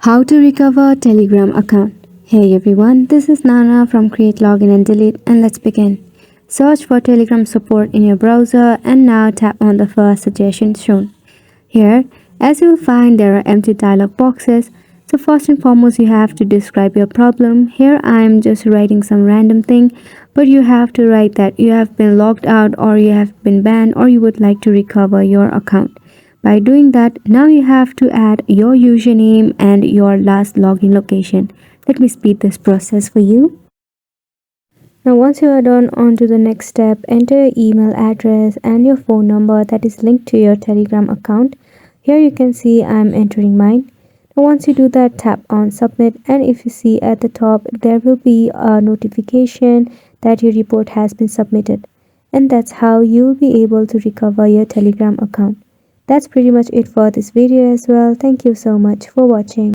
How to recover Telegram account. Hey everyone, this is Nana from Create Login and Delete, and let's begin. Search for Telegram support in your browser and now tap on the first suggestion shown. Here, as you will find, there are empty dialog boxes. So first and foremost, you have to describe your problem. Here I am just writing some random thing, but you have to write that you have been logged out or you have been banned or you would like to recover your account. By doing that, now you have to add your username and your last login location. Let me speed this process for you. Now once you are done, on to the next step. Enter your email address and your phone number that is linked to your Telegram account. Here you can see I am entering mine. Now once you do that, tap on submit, and if you see at the top there will be a notification that your report has been submitted. And that's how you will be able to recover your Telegram account. That's pretty much it for this video as well. Thank you so much for watching.